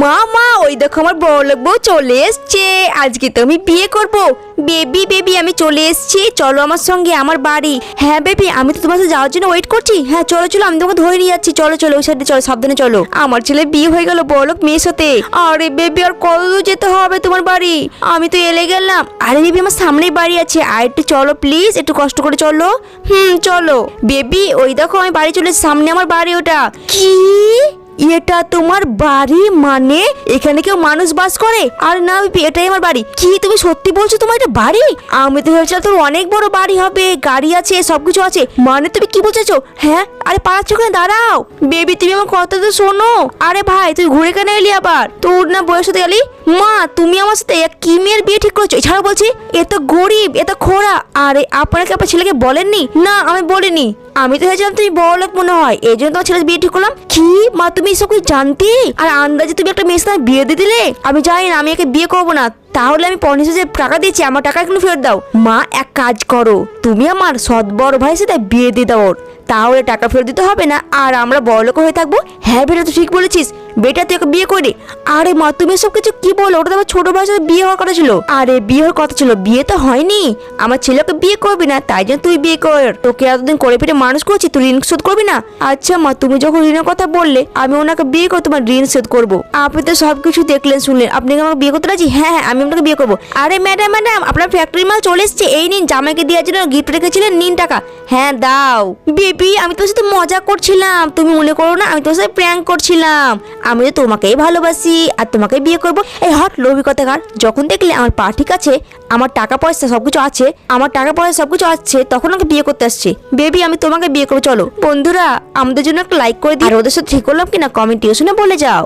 মা মা ওই দেখো আমার বড়লোক বউ চলে এসছে, আজকে তো আমি বিয়ে করব। বেবি বেবি আমি চলে এসেছি, চলো আমার সঙ্গে আমার বাড়ি। হ্যাঁ বেবি আমি তো তোমার সাথে যাওয়ার জন্য ওয়েট করছি। হ্যাঁ চলো চলো আমি তোমাকে ধরে নিয়ে যাচ্ছি, চলো চলো ওই সাইডে চলো, সাবধানে চলো। আমার ছেলে বিয়ে হয়ে গেল বড়লোক মেয়ের সাথে। আরে বেবি আর কত দূর যেতে হবে তোমার বাড়ি? আমি তো এলে গেলাম। আরে বেবি আমার সামনেই বাড়ি আছে, আর একটু চলো প্লিজ, একটু কষ্ট করে চলো। চলো বেবি, ওই দেখো আমি বাড়ি চলে এসেছি, সামনে আমার বাড়ি। ওটা কি? এটা তোমার বাড়ি? মানে এখানে কেউ মানুষ বাস করে? আর না বেবি এটাই আমার বাড়ি। কি তুমি সত্যি বলছো তোমার এটা বাড়ি? আমি তো ভেবেছিলাম তোর অনেক বড় বাড়ি হবে, গাড়ি আছে, সবকিছু আছে। মানে তুমি কি বলছো? হ্যাঁ আরে পালাচ্ছ কেন? দাঁড়াও বেবি, তুমি আমার কথা তো শোনো। আরে ভাই তুই ঘুরে কেন এলি আবার? তোর না বয়স হতে গেলি? মা তুমি আমার সাথে কি মেয়ের বিয়ে ঠিক করেছো? এছাড়া বলছি এ তো গরিব, এ তো খোড়া। আরে আপনাকে আপনার ছেলেকে বলেননি? না আমি বলিনি, আমি তো ভেবেছিলাম তুমি বড় লোক মনে হয়, এই জন্য তোমার ছেলের বিয়ে ঠিক করলাম। কি মা তুমি এসব কিছু জানতে? আর আন্দাজে তুমি একটা মেয়ের সাথে বিয়ে দিয়ে দিলে? আমি জানি না, আমি একে বিয়ে করবো না। তাহলে আমি 50,000 টাকা দিয়েছি, আমার টাকা এখনো ফেরত দাও। মা এক কাজ করো, তুমি আমার সৎ বড় ভাইয়ের সাথে বিয়ে দিয়ে দাও, তাহলে টাকা ফেরত দিতে হবে না, আর আমরা বড়লোক হয়ে থাকবো। হ্যাঁ বেটা তুই ঠিক বলেছিস, বেটা তুই ওকে বিয়ে করে। আরে মা তুমি সব কিছু কি বলো? ওটা তো আমার ছোট ভাইয়ের সাথে বিয়ে হওয়ার কথা ছিল। আরে বিয়ে হওয়ার কথা ছিল, বিয়ে তো হয়নি। আমার ছেলেকে বিয়ে করবি না, তাই জন্য তুই বিয়ে কর। তোকে এতদিন করে ফিরে মানুষ করছি, তুই ঋণ শোধ করবি না? আচ্ছা মা তুমি যখন ঋণের কথা বললে, আমি ওনাকে বিয়ে করে তোমার ঋণ শোধ করবো। আপনি তো সবকিছু দেখলেন শুনলেন, আপনি কি আমাকে বিয়ে করতে রাজি? হ্যাঁ হ্যাঁ আমি আপনাকে বিয়ে করবো। আরে ম্যাডাম ম্যাডাম আপনার ফ্যাক্টরি মাল চলে এসছে, এই নিন, জামাইকে দেওয়ার জন্য গিফট রেখেছিলেন, নিন টাকা। হ্যাঁ দাও। বেবি আমি তোর সাথে মজা করছিলাম, তুমি মনে করো না আমি তোর সাথে প্র্যাঙ্ক করছিলাম। আমি তো তোমাকেই ভালোবাসি আর তোমাকে বিয়ে করবো। এই হট লোভী কথাকার, যখন দেখলে আমার পা ঠিক আছে, আমার টাকা পয়সা সবকিছু আছে, আমার টাকা পয়সা সবকিছু আছে, তখন আমাকে বিয়ে করতে আসছে। বেবি আমি তোমাকে বিয়ে করবো। চলো বন্ধুরা আমাদের জন্য একটা লাইক করে দিই, আর ওদের সাথে ঠিক করলাম কিনা কমেন্টে শুনে বলে যাও।